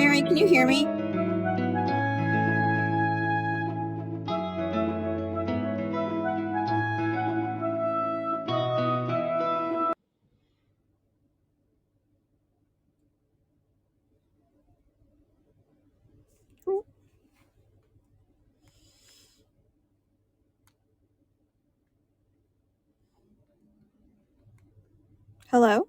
Mary, can you hear me? Hello?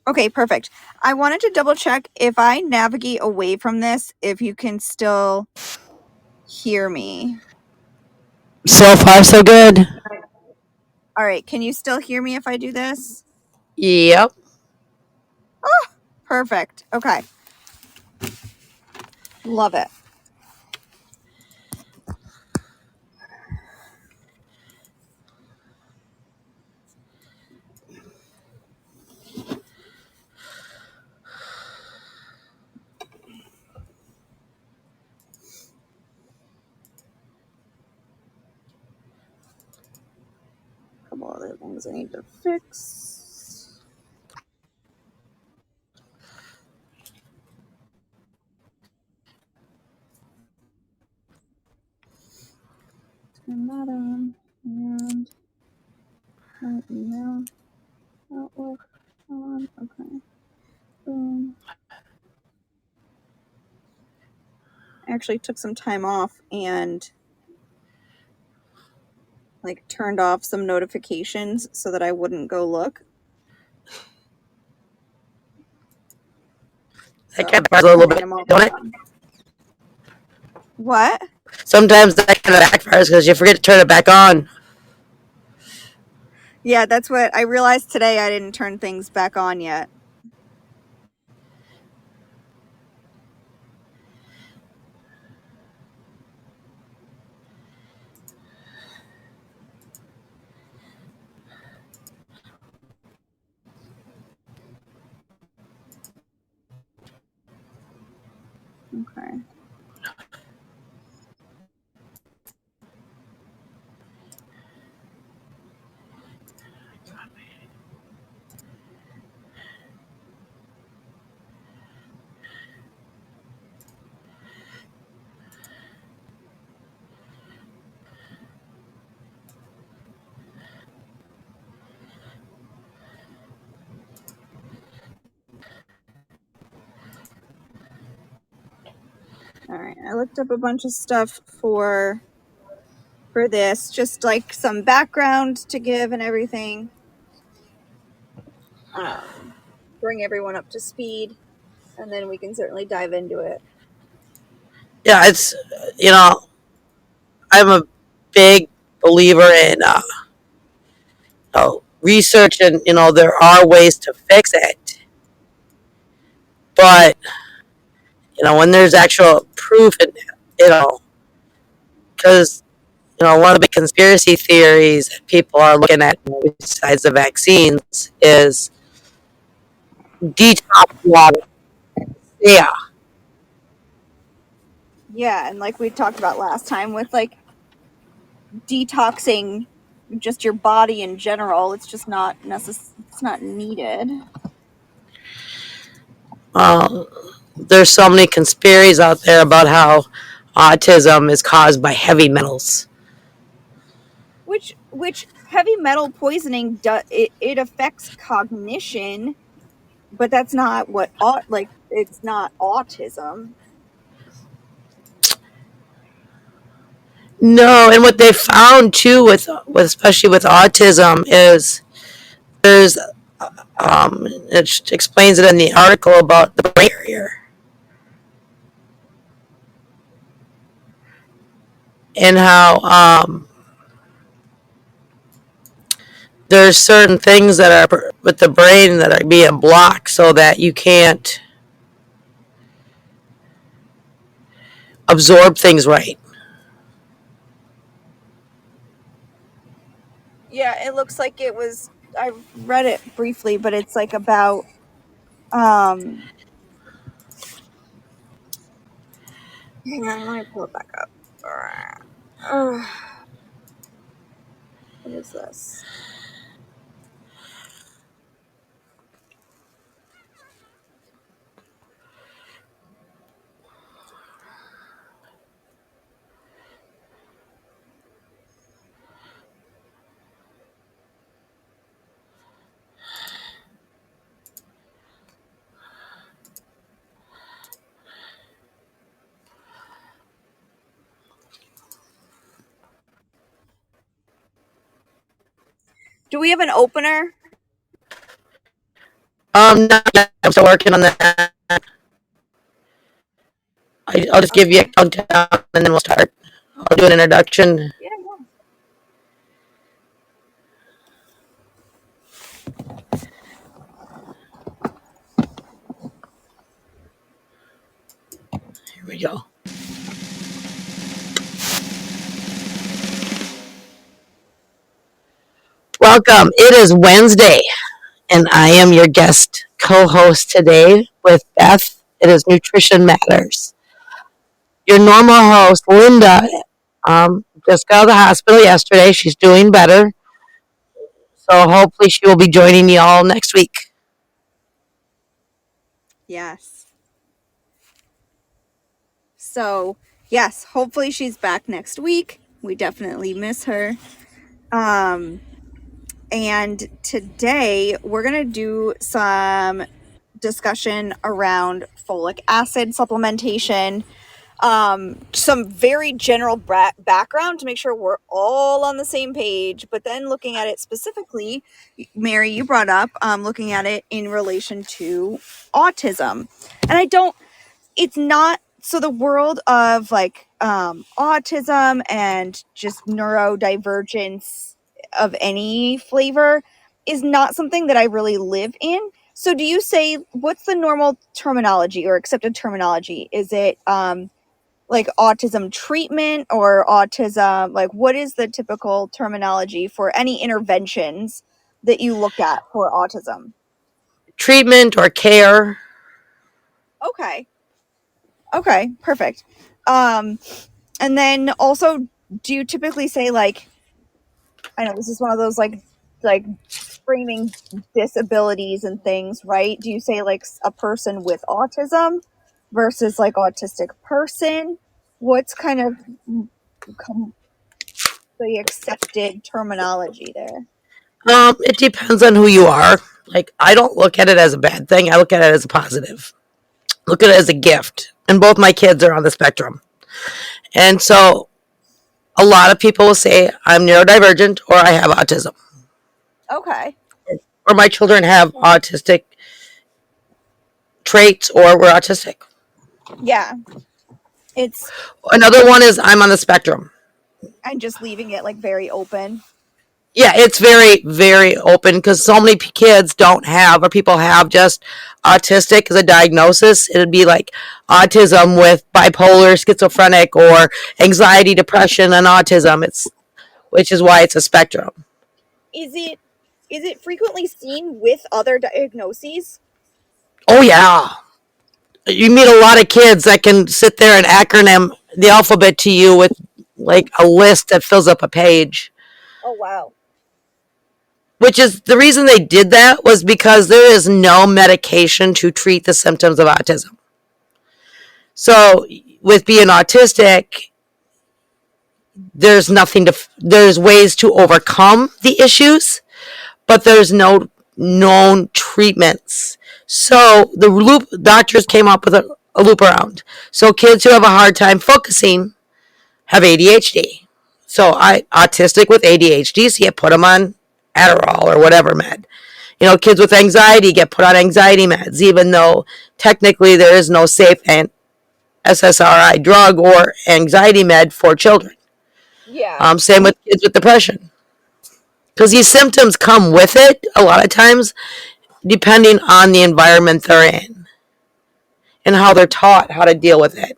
Okay, perfect. I wanted to double check if I navigate away from this, if you can still hear me. So far, so good. All right, can you still hear me if I do this? Yep. Oh, perfect. Okay. Love it. A couple other things I need to fix. Turn that on and my email outlook on. Okay. Boom. I actually took some time off and like turned off some notifications so that I wouldn't go look. That kind of backfires a little bit, don't it? What? Sometimes that kind of backfires because you forget to turn it back on. Yeah, that's what I realized today. I didn't turn things back on yet. Okay. All right. I looked up a bunch of stuff for this, just like some background to give and everything. Bring everyone up to speed, and then we can certainly dive into it. Yeah, it's, I'm a big believer in research, and, there are ways to fix it. But, when there's actual proof, and, because, one of the big conspiracy theories that people are looking at besides the vaccines is detox water. Yeah. Yeah, and like we talked about last time with like detoxing just your body in general, it's just not it's not needed. There's so many conspiracies out there about how autism is caused by heavy metals. Which heavy metal poisoning it affects cognition, but that's not what it's not autism. No, and what they found too with especially with autism is there's it explains it in the article about the brain barrier and how there's certain things that are with the brain that are being blocked so that you can't absorb things right. Yeah, it looks like it was. I read it briefly, but it's like about Hang on, let me pull it back up. Uh, what is this? Do we have an opener? Not yet. I'm still working on that. I'll just give you a countdown and then we'll start. I'll do an introduction. Yeah. Here we go. Welcome. It is Wednesday, and I am your guest co-host today with Beth. It is Nutrition Matters. Your normal host, Linda, just got out of the hospital yesterday. She's doing better, so hopefully she will be joining you all next week. Yes. So, yes, hopefully she's back next week. We definitely miss her. And today we're going to do some discussion around folic acid supplementation. Some very general background to make sure we're all on the same page, but then looking at it specifically, Mary, you brought up looking at it in relation to autism. And it's not, so the world of like autism and just neurodivergence of any flavor is not something that I really live in. So do you say, what's the normal terminology or accepted terminology? Is it like autism treatment or autism, like what is the typical terminology for any interventions that you look at for autism? Treatment or care. Okay. Okay, perfect. Um and then also, do you typically say like, I know this is one of those like framing disabilities and things, right? Do you say like a person with autism versus like autistic person? What's kind of the accepted terminology there? It depends on who you are. Like, I don't look at it as a bad thing. I look at it as a positive. Look at it as a gift. And both my kids are on the spectrum. And so a lot of people will say I'm neurodivergent or I have autism. Okay. Or my children have autistic traits or we're autistic. Yeah. It's Another one is I'm on the spectrum. I'm just leaving it like very open. Yeah, it's very, very open because so many kids don't have, or people have just autistic as a diagnosis. It'd be like autism with bipolar, schizophrenic, or anxiety, depression, and autism. Which is why it's a spectrum. Is it frequently seen with other diagnoses? Oh yeah, you meet a lot of kids that can sit there and acronym the alphabet to you with like a list that fills up a page. Oh wow. Which is the reason they did that was because there is no medication to treat the symptoms of autism. So with being autistic, there's ways to overcome the issues, but there's no known treatments. So the doctors came up with a loop around. So kids who have a hard time focusing have ADHD. So autistic with ADHD, so you put them on Adderall or whatever med. Kids with anxiety get put on anxiety meds, even though technically there is no safe and SSRI drug or anxiety med for children. Yeah. Same with kids with depression. Because these symptoms come with it a lot of times, depending on the environment they're in and how they're taught how to deal with it.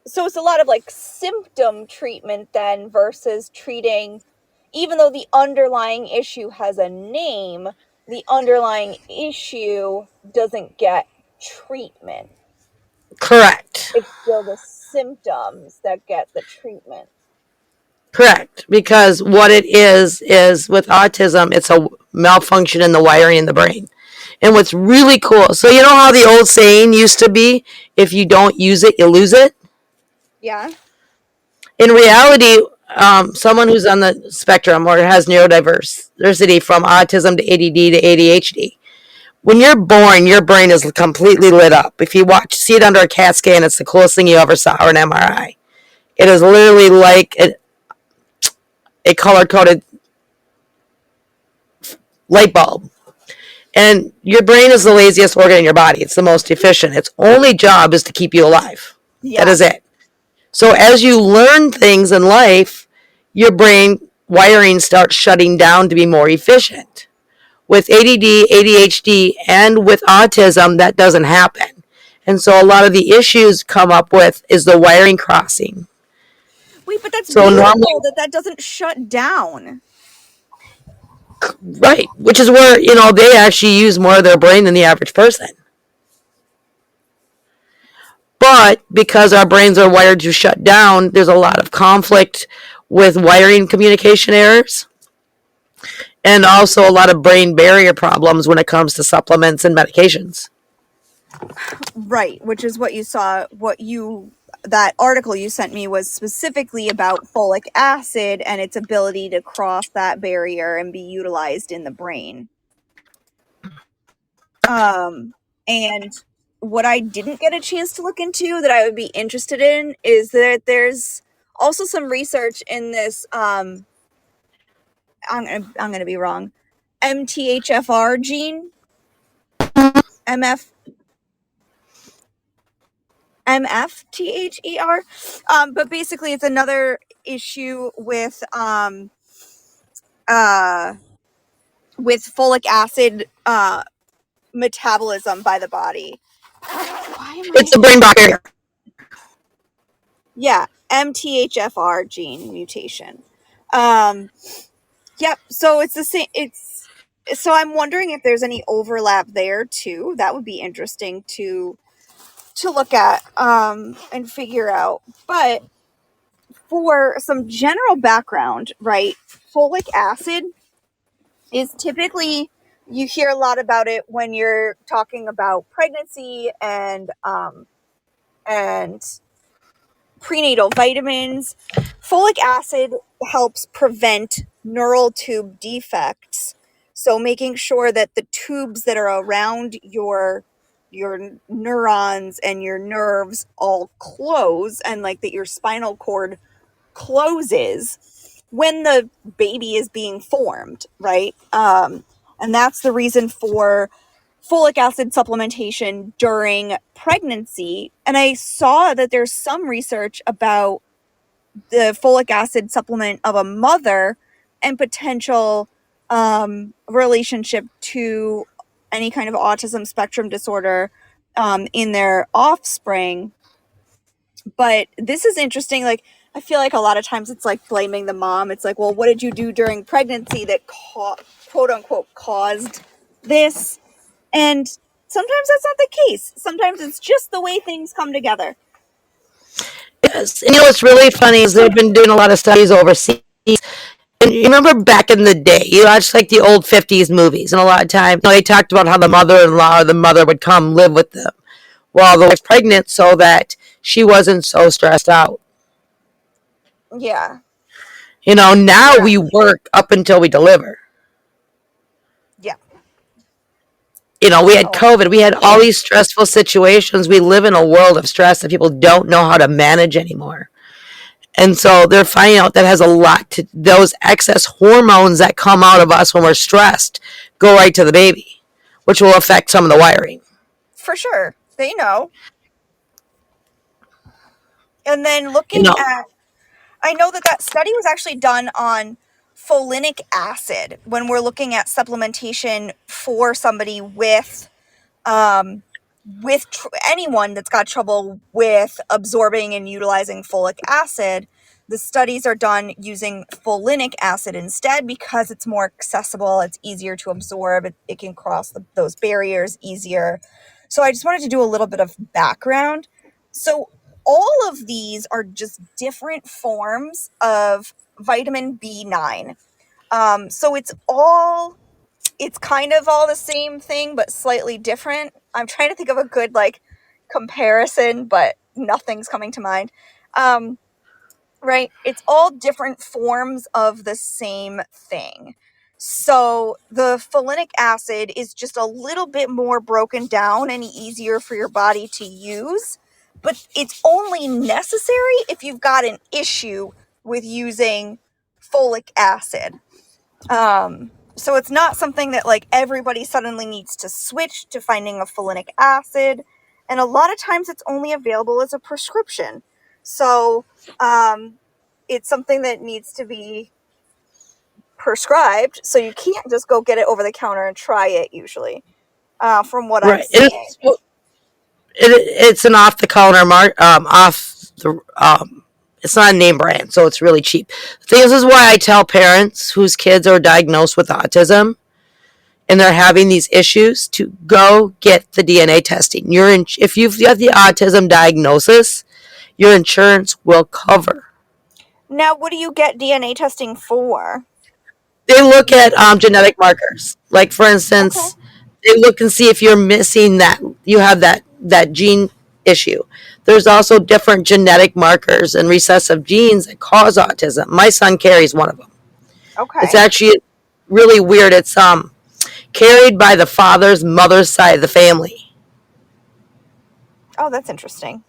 So it's a lot of like symptom treatment then versus treating, even though the underlying issue has a name, the underlying issue doesn't get treatment. Correct. It's still the symptoms that get the treatment. Correct. Because what it is with autism, it's a malfunction in the wiring in the brain. And what's really cool, so you know how the old saying used to be, if you don't use it, you lose it? Yeah. In reality, someone who's on the spectrum or has neurodiversity from autism to ADD to ADHD, when you're born, your brain is completely lit up. If you see it under a CAT scan, it's the coolest thing you ever saw, or an MRI. It is literally like a color coded light bulb. And your brain is the laziest organ in your body. It's the most efficient. Its only job is to keep you alive. That Yeah. is it. So as you learn things in life, your brain wiring starts shutting down to be more efficient. With ADD, ADHD, and with autism, that doesn't happen. And so a lot of the issues come up with is the wiring crossing. Wait, but that's So normally, beautiful that that doesn't shut down. right, which is where, they actually use more of their brain than the average person. But because our brains are wired to shut down, there's a lot of conflict with wiring communication errors and also a lot of brain barrier problems when it comes to supplements and medications. Right, which is what you saw, that article you sent me was specifically about folic acid and its ability to cross that barrier and be utilized in the brain. And what I didn't get a chance to look into that I would be interested in is that there's also some research in this I'm gonna be wrong. MTHFR gene. MF MFTHER. But basically it's another issue uh with folic acid metabolism by the body. Why am It's I the brain barrier. Yeah, MTHFR gene mutation. Um yep, so it's the same so I'm wondering if there's any overlap there too. That would be interesting to look at and figure out. But for some general background, right? Folic acid is typically, you hear a lot about it when you're talking about pregnancy and prenatal vitamins. Folic acid helps prevent neural tube defects. So making sure that the tubes that are around your neurons and your nerves all close, and like that your spinal cord closes when the baby is being formed, right? And that's the reason for folic acid supplementation during pregnancy. And I saw that there's some research about the folic acid supplement of a mother and potential relationship to any kind of autism spectrum disorder in their offspring. But this is interesting. Like, I feel like a lot of times it's like blaming the mom. It's like, well, what did you do during pregnancy that quote unquote caused this? And sometimes that's not the case. Sometimes it's just the way things come together. Yes. And what's really funny is they've been doing a lot of studies overseas. And you remember back in the day, you watched like the old 50s movies, and a lot of times they talked about how the mother in law or the mother would come live with them while the wife's pregnant so that she wasn't so stressed out. Yeah. Now Yeah. we work up until we deliver. Yeah. We had Oh, COVID. We had all these stressful situations. We live in a world of stress that people don't know how to manage anymore. And so they're finding out that has a lot to those excess hormones that come out of us when we're stressed go right to the baby, which will affect some of the wiring. for sure. They know. And then You looking know, at, I know that that study was actually done on folinic acid when we're looking at supplementation for somebody um, anyone that's got trouble with absorbing and utilizing folic acid. The studies are done using folinic acid instead because it's more accessible, it's easier to absorb, it can cross those barriers easier. So I just wanted to do a little bit of background. So all of these are just different forms of vitamin B9. So it's kind of all the same thing, but slightly different. I'm trying to think of a good like comparison, but nothing's coming to mind. Right? It's all different forms of the same thing. So the folinic acid is just a little bit more broken down and easier for your body to use, but it's only necessary if you've got an issue with using folic acid. So it's not something that like everybody suddenly needs to switch to finding a folinic acid, and a lot of times it's only available as a prescription. So it's something that needs to be prescribed, so you can't just go get it over the counter and try it usually, from what I'm Right. seeing. It's an off the counter off the it's not a name brand, so it's really cheap. The thing is why I tell parents whose kids are diagnosed with autism and they're having these issues to go get the DNA testing. If you've got the autism diagnosis, your insurance will cover. Now, what do you get DNA testing for? They look at genetic markers. Like for Okay. instance, they look and see if you're missing that you have that gene issue. There's also different genetic markers and recessive genes that cause autism. My son carries one of them. It's Okay. actually really weird. It's carried by the mother's side of the family. Oh, that's interesting.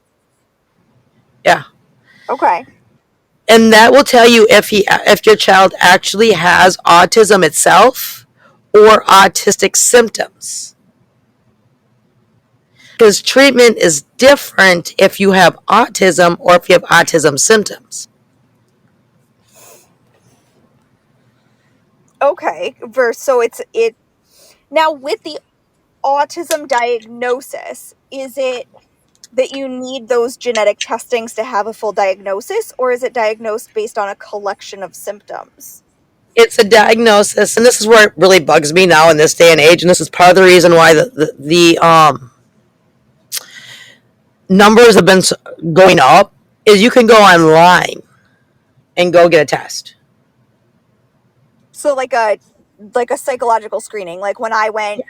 Yeah. Okay. And that will tell you if your child actually has autism itself or autistic symptoms. Because treatment is different if you have autism or if you have autism symptoms. Okay. So it now with the autism diagnosis, is it that you need those genetic testings to have a full diagnosis, or is it diagnosed based on a collection of symptoms? It's a diagnosis, and this is where it really bugs me now in this day and age, and this is part of the reason why the numbers have been going up, is you can go online and go get a test. So like a psychological screening, like when I went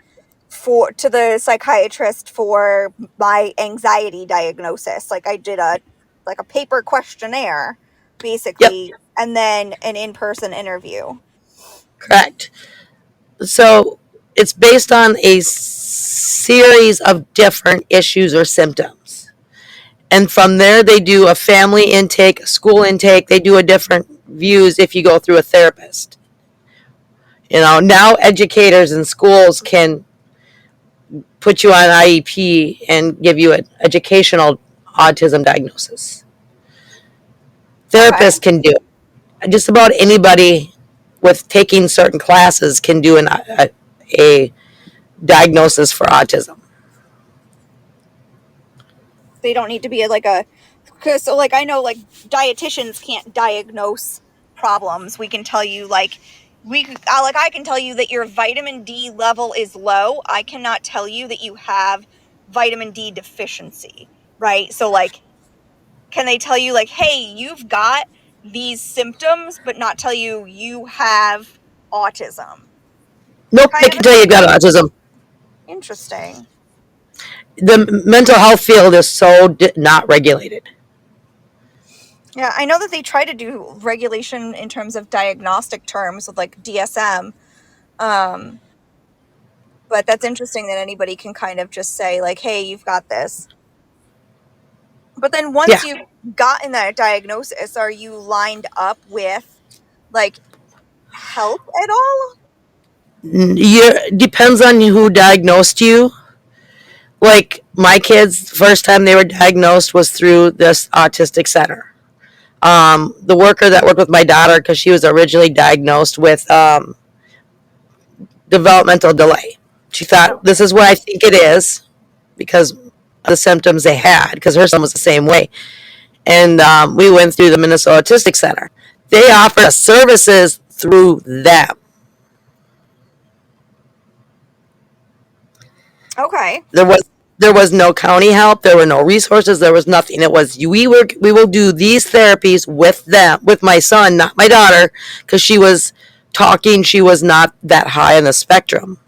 for to the psychiatrist for my anxiety diagnosis, like I did a paper questionnaire Yep, basically, and then an in-person interview. correct. So it's based on a series of different issues or symptoms. And from there, they do a family intake, a school intake. They do a different views if you go through a therapist. Now educators in schools can put you on IEP and give you an educational autism diagnosis. Okay. Therapists can do it. Just about anybody with taking certain classes can do a diagnosis for autism. They don't need to be like a, because so like I know like dietitians can't diagnose problems. We can tell you like like I can tell you that your vitamin D level is low. I cannot tell you that you have vitamin D deficiency, right? So like can they tell you like, hey, you've got these symptoms, but not tell you you have autism? Nope, they Kind of can the tell you same you've got way. autism. Interesting. The mental health field is so not regulated. Yeah, I know that they try to do regulation in terms of diagnostic terms with like DSM. Um, but that's interesting that anybody can kind of just say like, "Hey, you've got this." But then Yeah, once you've gotten that diagnosis, are you lined up with like help at all? depends on who diagnosed you. Like my kids, the first time they were diagnosed was through this autistic center. The worker that worked with my daughter, because she was originally diagnosed with developmental delay. She thought, this Okay. is what I think it is because of the symptoms they had, because her son was the same way. And we went through the Minnesota Autistic Center. They offered us services through them. Okay. There was There was no county help. There were no resources. There was nothing. It was we will do these therapies with them, with my son, not my daughter, because she was talking. She was not that high on the spectrum.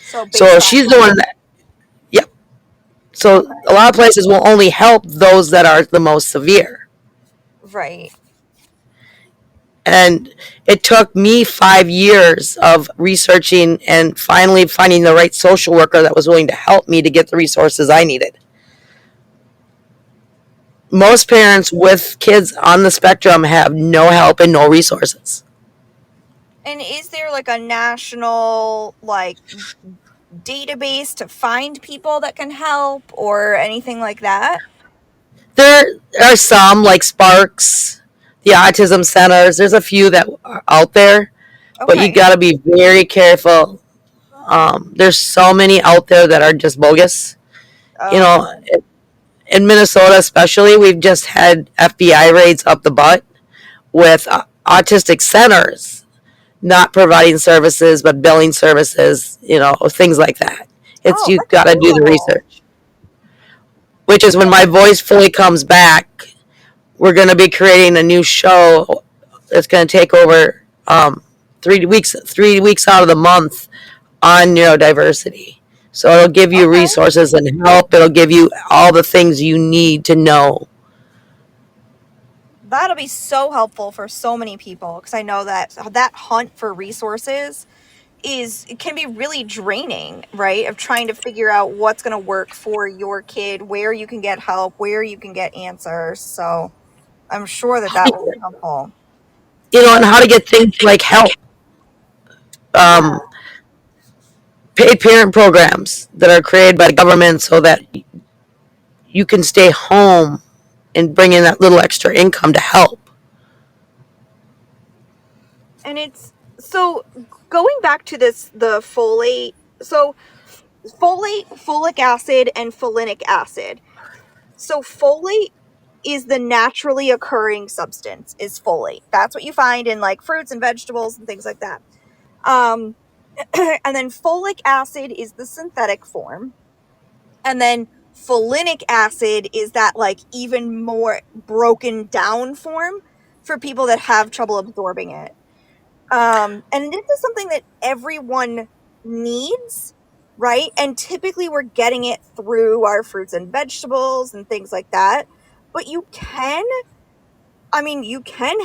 So So based she's on doing that. Yep. So okay, a lot of places will only help those that are the most severe. right. And it took me 5 years of researching and finally finding the right social worker that was willing to help me to get the resources I needed. Most parents with kids on the spectrum have no help and no resources. And is there like a national like database to find people that can help or anything like that? There are some like Sparks, the autism centers. There's a few that are out there, but you Okay. got to be very careful. There's so many out there that are just bogus. You Oh, know, in Minnesota, especially, we've just had FBI raids up the butt with autistic centers not providing services but billing services. Things like that. It's oh, you that's got to do the horrible. research. Which is when my voice fully comes back. We're going to be creating a new show that's going to take over 3 weeks out of the month on neurodiversity. So it'll give you Okay. resources and help. It'll give you all the things you need to know. That'll be so helpful for so many people because I know that that hunt for resources is it can be really draining, right? Of trying to figure out what's going to work for your kid, where you can get help, where you can get answers. So I'm sure that that will be helpful. And how to get things like help. Yeah. Um, Paid parent programs that are created by the government so that you can stay home and bring in that little extra income to help. And it's so going back to this, the folate. So folate, folic acid, and folinic acid. So folate is the naturally occurring substance, is folate. That's what you find in like fruits and vegetables and things like that. Um, and then folic acid is the synthetic form. And then folinic acid is that like even more broken down form for people that have trouble absorbing it. And this is something that everyone needs, right? And typically we're getting it through our fruits and vegetables and things like that. But you can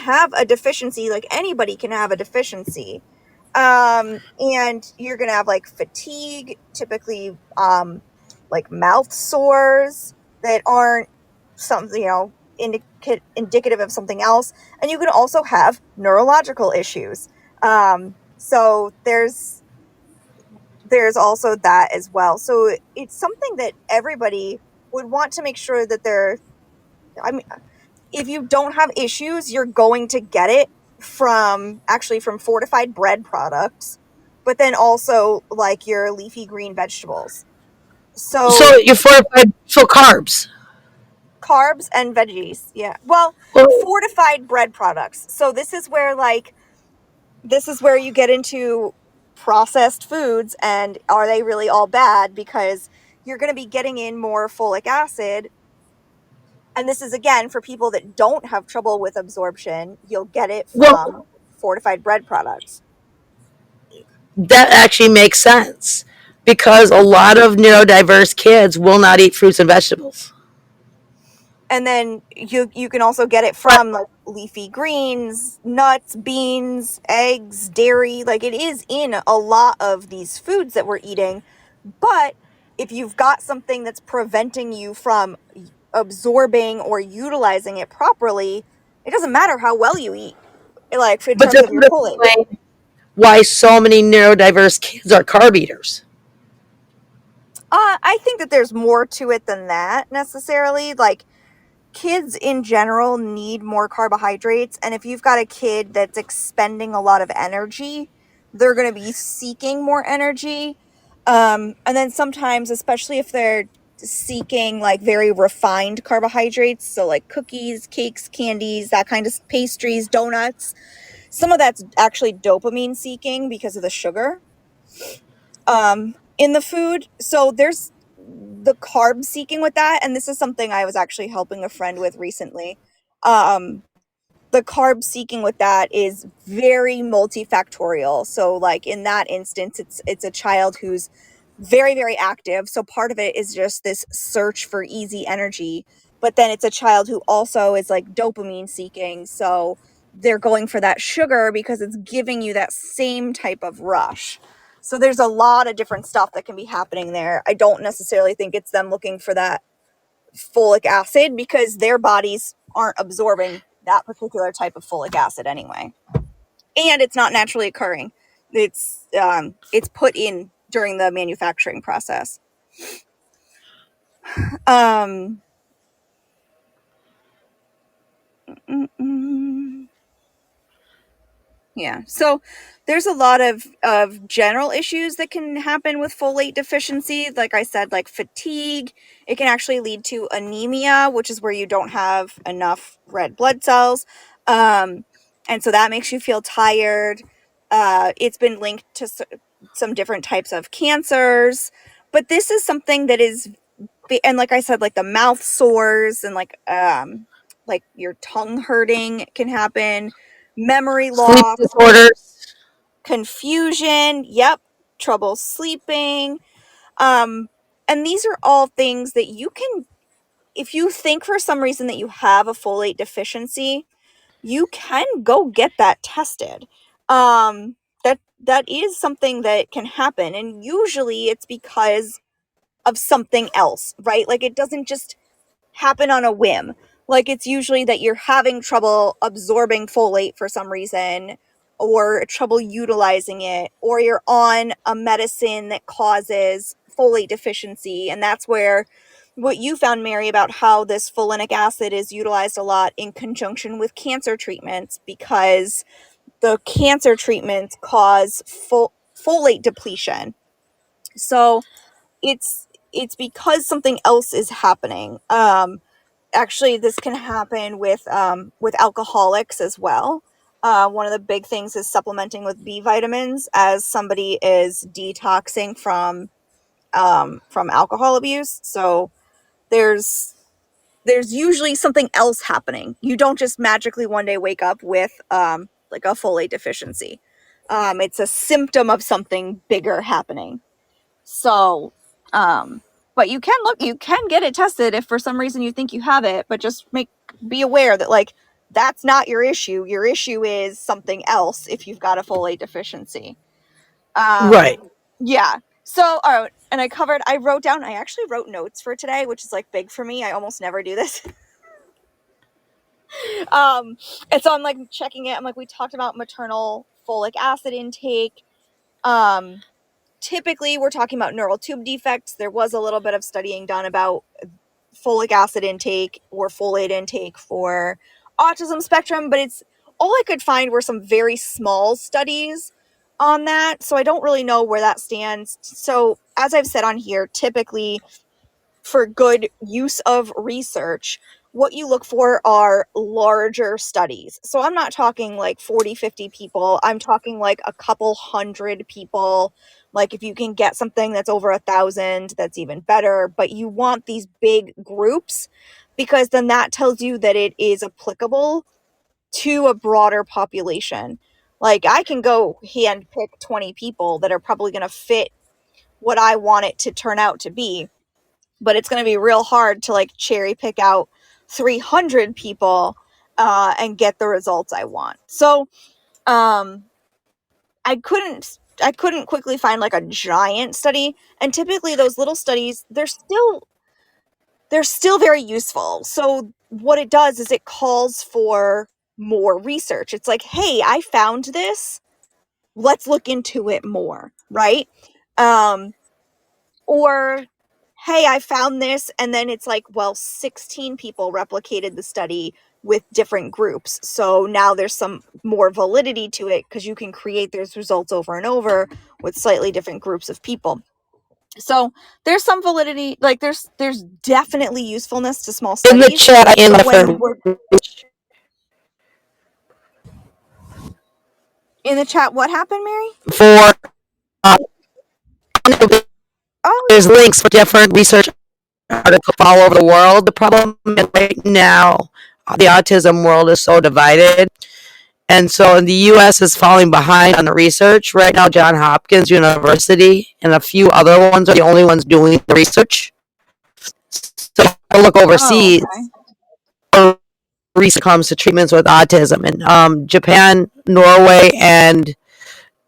have a deficiency, like anybody can have a deficiency. And you're going to have like fatigue, typically, like mouth sores that aren't something, indicative of something else. And you can also have neurological issues. So there's also that as well. So it's something that everybody would want to make sure that I mean, if you don't have issues, you're going to get it from fortified bread products, but then also like your leafy green vegetables. So So you're fortified, so carbs. carbs and veggies, yeah. Well, Well, fortified bread products. So this is where you get into processed foods, and are they really all bad? Because you're going to be getting in more folic acid. And this is again for people that don't have trouble with absorption. You'll get it well, from fortified bread products. that actually makes sense because a lot of neurodiverse kids will not eat fruits and vegetables. And then you can also get it from like leafy greens, nuts, beans, eggs, dairy. Like it is in a lot of these foods that we're eating. But if you've got something that's preventing you from absorbing or utilizing it properly, it doesn't matter how well you eat, like in But terms this of your would folate. explain why so many neurodiverse kids are carb eaters. I think that there's more to it than that necessarily. Like kids in general need more carbohydrates, and if you've got a kid that's expending a lot of energy, they're going to be seeking more energy. And then sometimes, especially if they're seeking like very refined carbohydrates, so like cookies, cakes, candies, that kind of pastries, donuts, some of that's actually dopamine seeking because of the sugar in the food. So the carb seeking with that, and this is something I was actually helping a friend with recently. Um, the carb seeking with that is very multifactorial. So like in that instance, it's a child who's very, very active. So part of it is just this search for easy energy. But then it's a child who also is like dopamine seeking. So they're going for that sugar because it's giving you that same type of rush. So there's a lot of different stuff that can be happening there. I don't necessarily think it's them looking for that folic acid because their bodies aren't absorbing that particular type of folic acid anyway. And it's not naturally occurring. It's put in during the manufacturing process. Um, mm, mm. Yeah. So there's a lot of general issues that can happen with folate deficiency. Like I said, like fatigue. It can actually lead to anemia, which is where you don't have enough red blood cells. And so that makes you feel tired. It's been linked to some different types of cancers. But this is something that is, and like I said, like the mouth sores and like your tongue hurting can happen, memory Sleep loss, disorders. confusion, yep, trouble sleeping. Um, and these are all things that you can, if you think for some reason that you have a folate deficiency, you can go get that tested. That is something that can happen, and usually it's because of something else, right? Like it doesn't just happen on a whim. Like it's usually that you're having trouble absorbing folate for some reason, or trouble utilizing it, or you're on a medicine that causes folate deficiency. And that's where what you found, Mary, about how this folinic acid is utilized a lot in conjunction with cancer treatments, because the cancer treatments cause folate depletion. So it's because something else is happening. Actually, this can happen with alcoholics as well. One of the big things is supplementing with B vitamins as somebody is detoxing from alcohol abuse. So there's there's usually something else happening. You don't just magically one day wake up with like a folate deficiency. It's a symptom of something bigger happening. So, but you can get it tested if for some reason you think you have it, but just be aware that like that's not your issue. Your issue is something else if you've got a folate deficiency. Right. Yeah. So, all right, and I actually wrote notes for today, which is like big for me. I almost never do this. um, and so I'm like checking it. I'm like, we talked about maternal folic acid intake. Um, Typically we're talking about neural tube defects. There was a little bit of studying done about folic acid intake or folate intake for autism spectrum, but it's all I could find were some very small studies on that. So I don't really know where that stands. So as I've said on here, typically for good use of research, what you look for are larger studies. So I'm not talking like 40, 50 people. I'm talking like a couple hundred people. Like if you can get something that's over 1,000, that's even better. But you want these big groups because then that tells you that it is applicable to a broader population. Like I can go hand pick 20 people that are probably going to fit what I want it to turn out to be, but it's going to be real hard to like cherry pick out 300 people and get the results I want. So um, I couldn't quickly find like a giant study, and typically those little studies they're still very useful. So what it does is it calls for more research. It's like, hey, I found this, let's look into it more, right? um, or hey, I found this, and then it's like, well, 16 people replicated the study with different groups. So now there's some more validity to it because you can create those results over and over with slightly different groups of people. So there's some validity, like there's definitely usefulness to small In the studies. chat, I am But my when friend we're in the chat, what happened, Mary? for uh, Oh there's links for different research articles all over the world. The problem is right now, the autism world is so divided. And so the U.S. is falling behind on the research. Right now, Johns Hopkins University and a few other ones are the only ones doing the research. So I look Oh, overseas, okay. research comes to treatments with autism. And Japan, Norway, and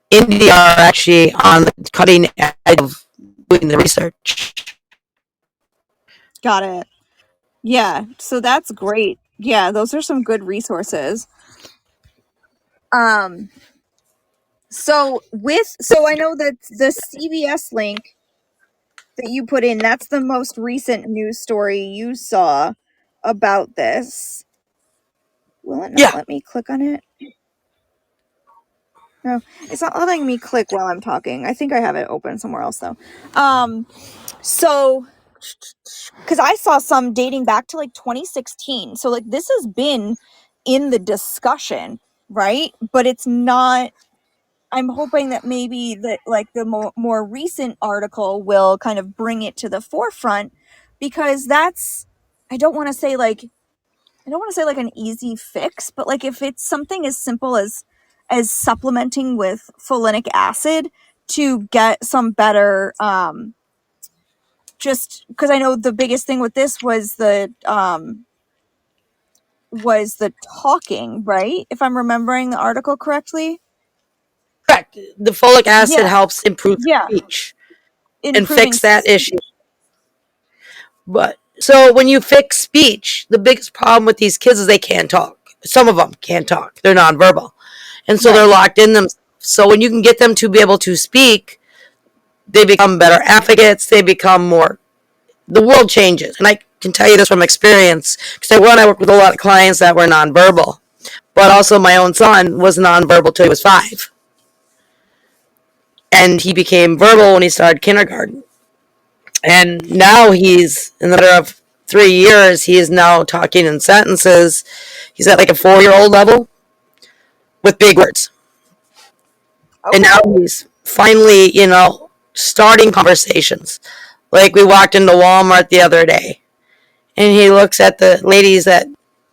India are actually on the cutting edge of doing the research. Got it. Yeah, so that's great. Yeah, those are some good resources. Um, so I know that the CBS link that you put in, that's the most recent news story you saw about this. Will it not Yeah, let me click on it? No, it's not letting me click while I'm talking. I think I have it open somewhere else though. So because I saw some dating back to like 2016. So like this has been in the discussion, right? But it's not. I'm hoping that maybe that like the more recent article will kind of bring it to the forefront, because that's, I don't want to say like, I don't want to say like an easy fix, but like if it's something as simple as supplementing with folinic acid to get some better just because I know the biggest thing with this was the talking, right? If I'm remembering the article correctly. correct. The folic acid Yeah. helps improve Yeah. speech and Improving fix that issue. speech. But so when you fix speech, the biggest problem with these kids is they can't talk. Some of them can't talk. They're nonverbal. And so they're Right. locked in them. So when you can get them to be able to speak, they become better advocates. They become more, the world changes. And I can tell you this from experience because I worked with a lot of clients that were nonverbal. But also my own son was nonverbal till he was 5. And he became verbal when he started kindergarten. And now he's, in the matter of 3 years, he is now talking in sentences. He's at like a 4-year-old level with big words. And Okay. now he's finally, starting conversations. Like we walked into Walmart the other day, and he looks at the ladies that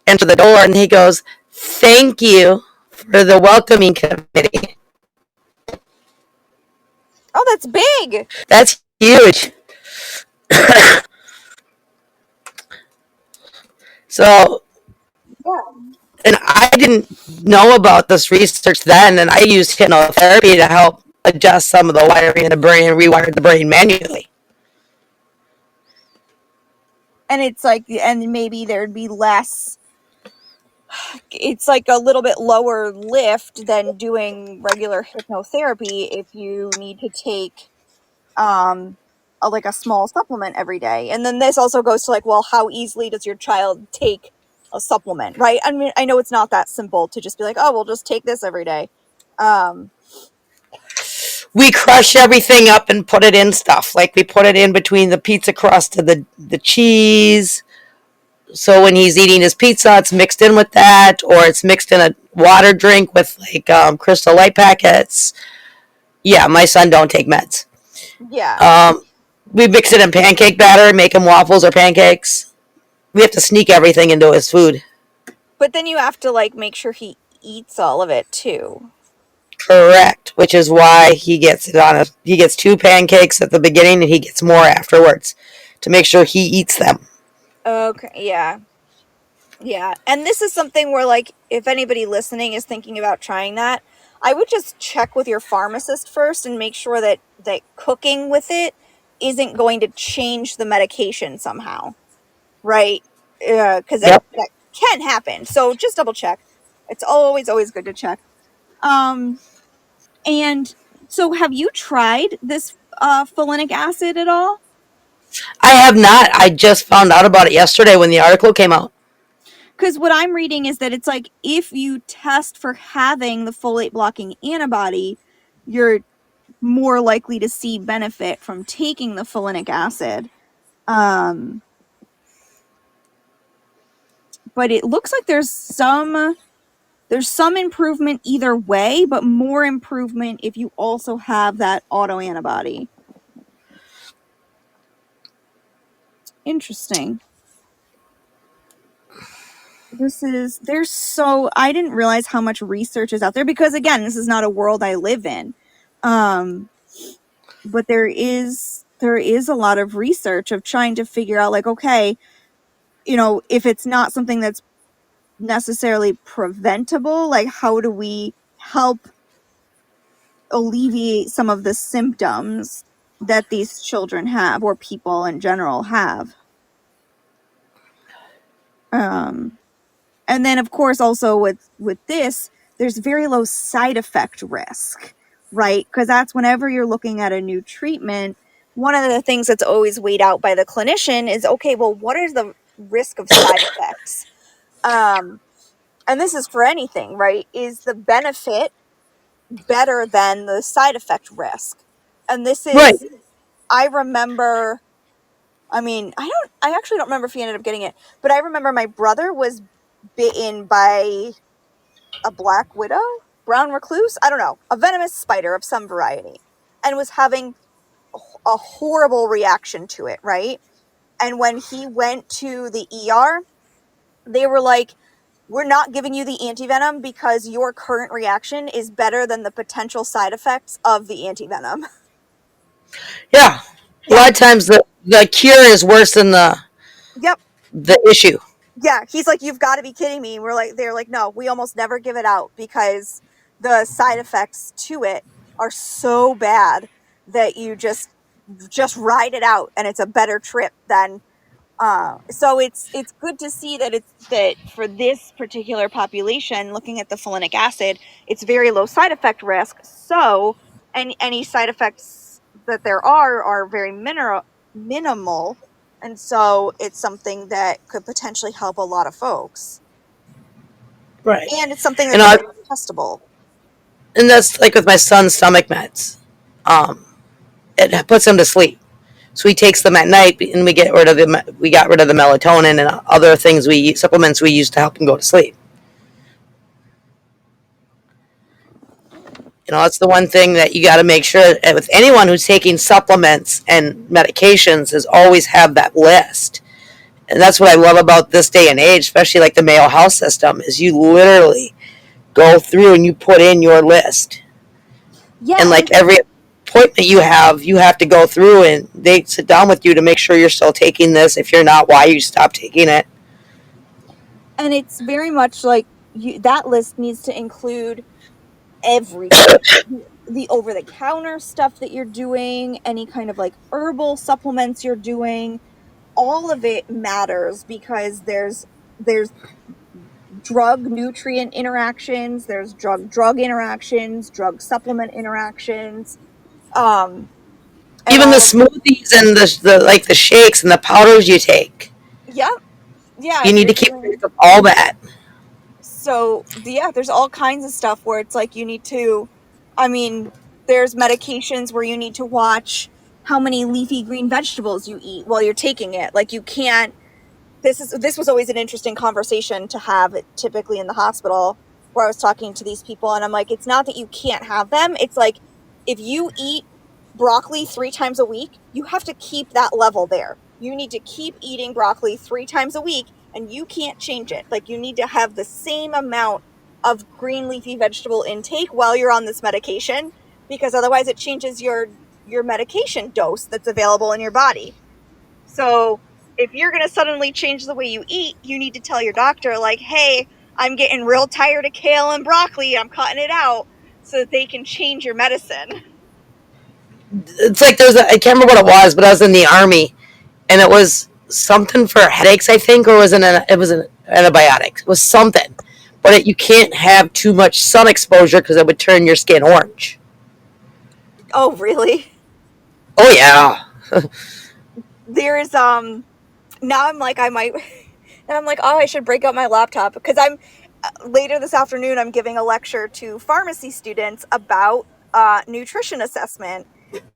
enter the door, and he goes, "Thank you for the welcoming committee." Oh, that's big. That's huge. So, Yeah. and I didn't know about this research then, and I used hypnotherapy to help adjust some of the wiring in the brain and rewire the brain manually. And it's like, and maybe there'd be less, it's like a little bit lower lift than doing regular hypnotherapy if you need to take like a small supplement every day. And then this also goes to like, well, how easily does your child take a supplement, right? I mean, I know it's not that simple to just be like, oh, we'll just take this every day. Um, We crush everything up and put it in stuff. Like we put it in between the pizza crust and the cheese. So when he's eating his pizza, it's mixed in with that, or it's mixed in a water drink with like Crystal Light packets. Yeah, my son don't take meds. yeah. Um, we mix it in pancake batter, make him waffles or pancakes. We have to sneak everything into his food. But then you have to like make sure he eats all of it too. Correct, which is why he gets 2 pancakes at the beginning and he gets more afterwards to make sure he eats them. Okay, yeah. Yeah. And this is something where like if anybody listening is thinking about trying that, I would just check with your pharmacist first and make sure that cooking with it isn't going to change the medication somehow, right? Because Yep. that can happen. So just double check. It's always good to check. Um, and so have you tried this folinic acid at all? I have not. I just found out about it yesterday when the article came out. Because what I'm reading is that it's like if you test for having the folate blocking antibody, you're more likely to see benefit from taking the folinic acid. Um, but it looks like there's some improvement either way, but more improvement if you also have that autoantibody. Interesting. I didn't realize how much research is out there because again, this is not a world I live in. Um, but there is a lot of research of trying to figure out like, okay, if it's not something that's necessarily preventable, like how do we help alleviate some of the symptoms that these children have or people in general have. Um, and then of course also with this, there's very low side effect risk, right? Because that's whenever you're looking at a new treatment, one of the things that's always weighed out by the clinician is, okay, well, what is the risk of side effects? Um, and this is for anything, right? Is the benefit better than the side effect risk? And this Right. is, I remember, I actually don't remember if he ended up getting it, but I remember my brother was bitten by a black widow, brown recluse, I don't know, a venomous spider of some variety, and was having a horrible reaction to it, right? And when he went to the ER, they were like, we're not giving you the antivenom because your current reaction is better than the potential side effects of the antivenom. Yeah. A Yeah. lot of times the cure is worse than Yep. the issue. Yeah. He's like, you've got to be kidding me. They're like, no, we almost never give it out because the side effects to it are so bad that you just ride it out and it's a better trip than so it's good to see that it's that for this particular population, looking at the folinic acid, it's very low side effect risk. So any side effects that there are very minimal, and so it's something that could potentially help a lot of folks, Right. and it's something And that's I, very testable. and that's like with my son's stomach meds. Um, it puts him to sleep. So he takes them at night, and we got rid of the melatonin and other things supplements we use to help him go to sleep. That's the one thing that you got to make sure with anyone who's taking supplements and medications is always have that list. And that's what I love about this day and age, especially like the Mayo Health system, is you literally go through and you put in your list. And Yeah, like every appointment you have to go through and they sit down with you to make sure you're still taking this. If you're not, why you stop taking it. and it's very much like that list needs to include everything, the over the counter stuff that you're doing, any kind of like herbal supplements you're doing, all of it matters because there's drug nutrient interactions, there's drug interactions, drug supplement interactions, um and Even the all of it. smoothies and the like the shakes and the powders you take. Yep. Yeah, You if need you're to keep doing track of all that. so yeah, there's all kinds of stuff where it's like you need to, I mean, there's medications where you need to watch how many leafy green vegetables you eat while you're taking it. Like you can't, this was always an interesting conversation to have typically in the hospital where I was talking to these people and I'm like, it's not that you can't have them, it's like if you eat broccoli 3 times a week, you have to keep that level there. You need to keep eating broccoli 3 times a week and you can't change it. Like you need to have the same amount of green leafy vegetable intake while you're on this medication because otherwise it changes your medication dose that's available in your body. So if you're going to suddenly change the way you eat, you need to tell your doctor, like, hey, I'm getting real tired of kale and broccoli. I'm cutting it out so that they can change your medicine. It's like I can't remember what it was, but I was in the army and it was something for headaches, I think, or it was an antibiotic. It was something, but you can't have too much sun exposure because it would turn your skin orange. Oh, really? Oh yeah. There's, now I'm like, I might, and I'm like, oh, I should break out my laptop because later this afternoon, I'm giving a lecture to pharmacy students about nutrition assessment.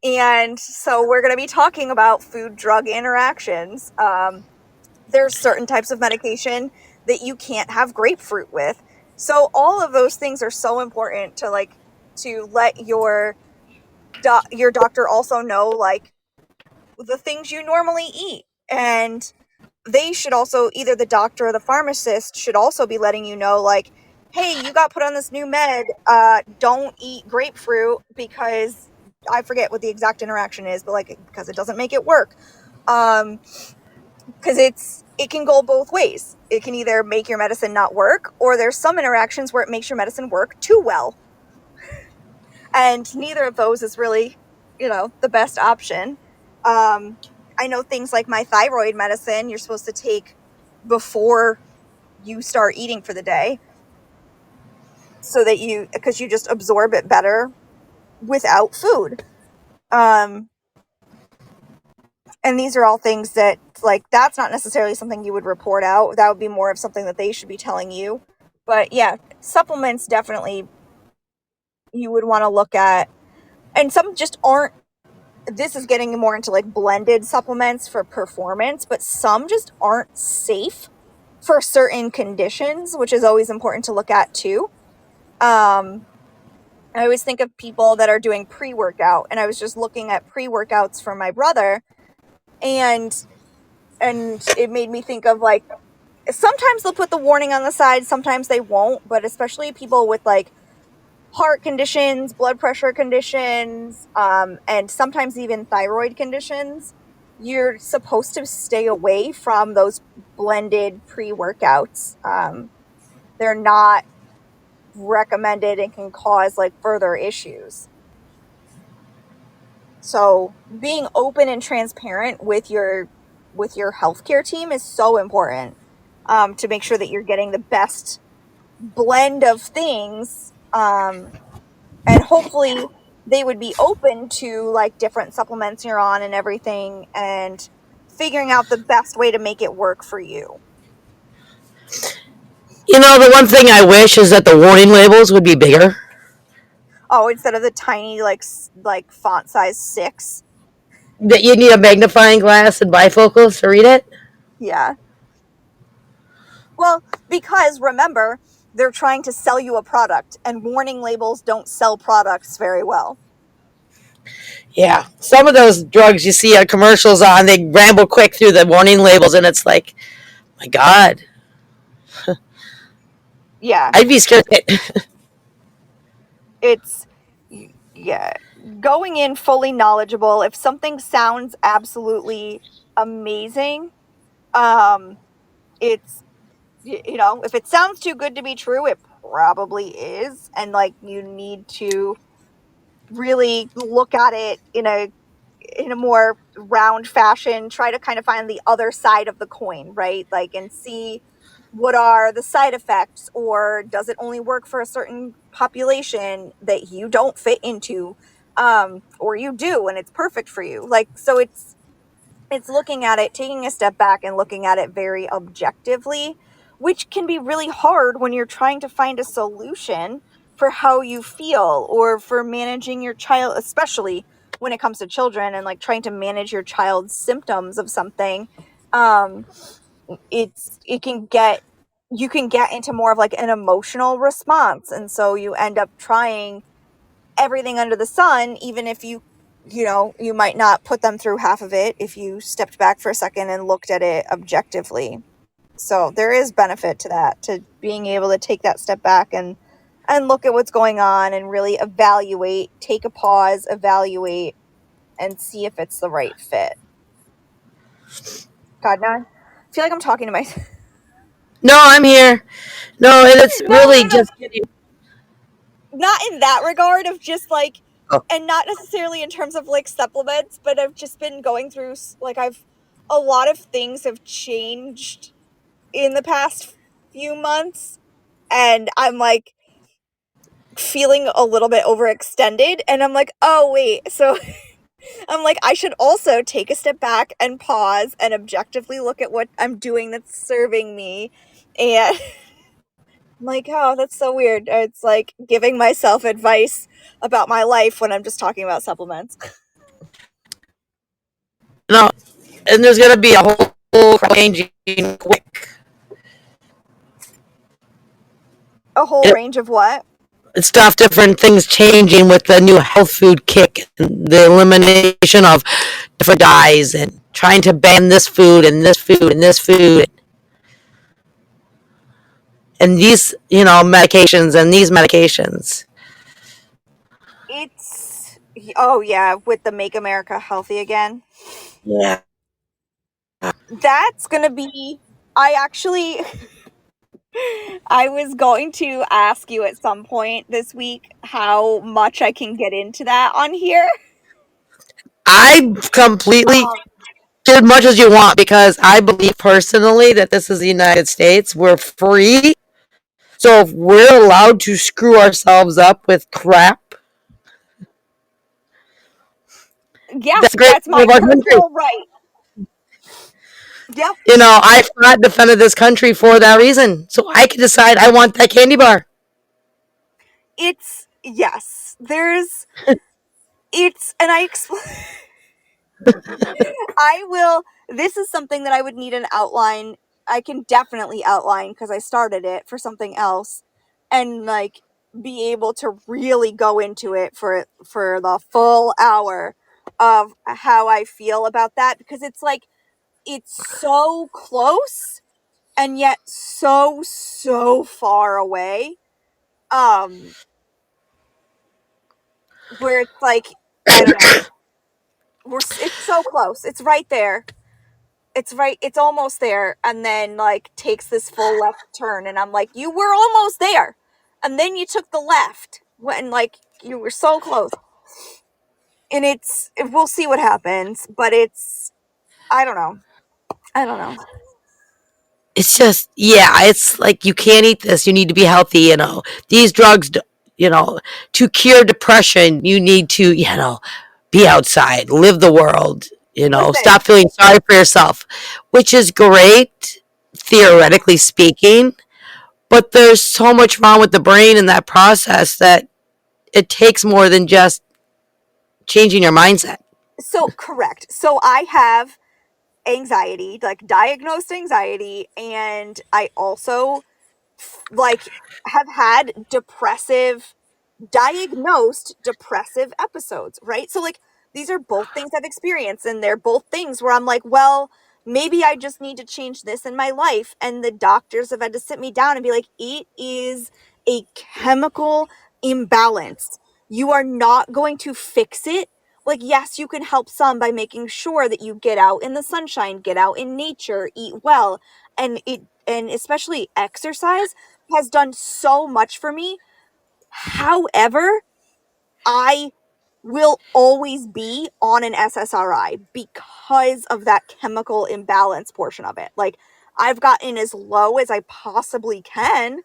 And so we're going to be talking about food drug interactions. There's certain types of medication that you can't have grapefruit with. So all of those things are so important to like to let your doctor also know like the things you normally eat And they should also, either the doctor or the pharmacist should also be letting you know, like, hey, you got put on this new med, don't eat grapefruit because I forget what the exact interaction is, but like, because it doesn't make it work. Because it can go both ways. It can either make your medicine not work, or there's some interactions where it makes your medicine work too well. And neither of those is really, the best option. I know things like my thyroid medicine you're supposed to take before you start eating for the day, so that because you just absorb it better without food. And these are all things that, like, that's not necessarily something you would report out. That would be more of something that they should be telling you. But yeah, supplements definitely you would want to look at. And some just aren't, this is getting more into like blended supplements for performance, but some just aren't safe for certain conditions, which is always important to look at too. I always think of people that are doing pre-workout, and I was just looking at pre-workouts for my brother, and it made me think of, like, sometimes they'll put the warning on the side, sometimes they won't, but especially people with like heart conditions, blood pressure conditions, and sometimes even thyroid conditions, you're supposed to stay away from those blended pre-workouts. They're not recommended and can cause like further issues. So being open and transparent with your healthcare team is so important, to make sure that you're getting the best blend of things, and hopefully they would be open to like different supplements you're on and everything, and figuring out the best way to make it work for you. The one thing I wish is that the warning labels would be bigger. Oh, instead of the tiny like font size 6. That you need a magnifying glass and bifocals to read it. Yeah. Well, because remember, they're trying to sell you a product, and warning labels don't sell products very well. Yeah, some of those drugs you see commercials on, they ramble quick through the warning labels, and it's like, my God, Yeah. I'd be scared. It's, yeah, going in fully knowledgeable. If something sounds absolutely amazing, it's, if it sounds too good to be true, it probably is. And like, you need to really look at it in a more round fashion, try to kind of find the other side of the coin, right? Like, and see what are the side effects, or does it only work for a certain population that you don't fit into, or you do and it's perfect for you. Like, so it's looking at it, taking a step back and looking at it very objectively, which can be really hard when you're trying to find a solution for how you feel, or for managing your child, especially when it comes to children, and like trying to manage your child's symptoms of something. It can get, you can get into more of like an emotional response, and so you end up trying everything under the sun, even if you might not put them through half of it if you stepped back for a second and looked at it objectively. So there is benefit to that, to being able to take that step back and look at what's going on and really evaluate, take a pause, evaluate, and see if it's the right fit. God, now I feel like I'm talking to myself. No, I'm here. No, and it's really No. just getting. Not in that regard of just like, Oh, and not necessarily in terms of like supplements, but I've just been going through, like, a lot of things have changed in the past few months, and I'm like feeling a little bit overextended, and I'm like, oh wait, so I'm like, I should also take a step back and pause and objectively look at what I'm doing that's serving me. And I'm like, oh, that's so weird. It's like giving myself advice about my life when I'm just talking about supplements. no, and there's gonna be a whole changing quick. A whole range of what? Stuff, different things changing with the new health food kick, and the elimination of different dyes and trying to ban this food and this food and this food and these, medications and these medications. It's oh yeah, with the Make America Healthy Again. Yeah. That's gonna be. I actually, I was going to ask you at some point this week how much I can get into that on here. I completely Um, do as much as you want because I believe personally that this is the United States. We're free. So if we're allowed to screw ourselves up with crap, yeah, that's a great that's part my of our country. personal right. Yep. I fought and defended this country for that reason. So I can decide I want that candy bar. It's yes. And I explain. I will. This is something that I would need an outline. I can definitely outline because I started it for something else, and like be able to really go into it for the full hour of how I feel about that because it's like it's so close and yet so far away. Um, where it's like I don't know. It's so close. It's right there. It's almost there, and then like takes this full left turn, and I'm like, you were almost there, and then you took the left when like you were so close. And we'll see what happens, but I don't know. I don't know. It's just, yeah, it's like you can't eat this. You need to be healthy. These drugs, to cure depression, you need to, be outside, live the world, Listen, stop feeling sorry for yourself, which is great, theoretically speaking. But there's so much wrong with the brain in that process that it takes more than just changing your mindset. so correct. So I have anxiety, like diagnosed anxiety, and I also like have had diagnosed depressive episodes, right? So, like, these are both things I've experienced, and they're both things where I'm like, well, maybe I just need to change this in my life. And the doctors have had to sit me down and be like, it is a chemical imbalance. You are not going to fix it. Like, yes, you can help some by making sure that you get out in the sunshine, get out in nature, eat well, and especially exercise has done so much for me. However, I will always be on an SSRI because of that chemical imbalance portion of it. Like, I've gotten as low as I possibly can,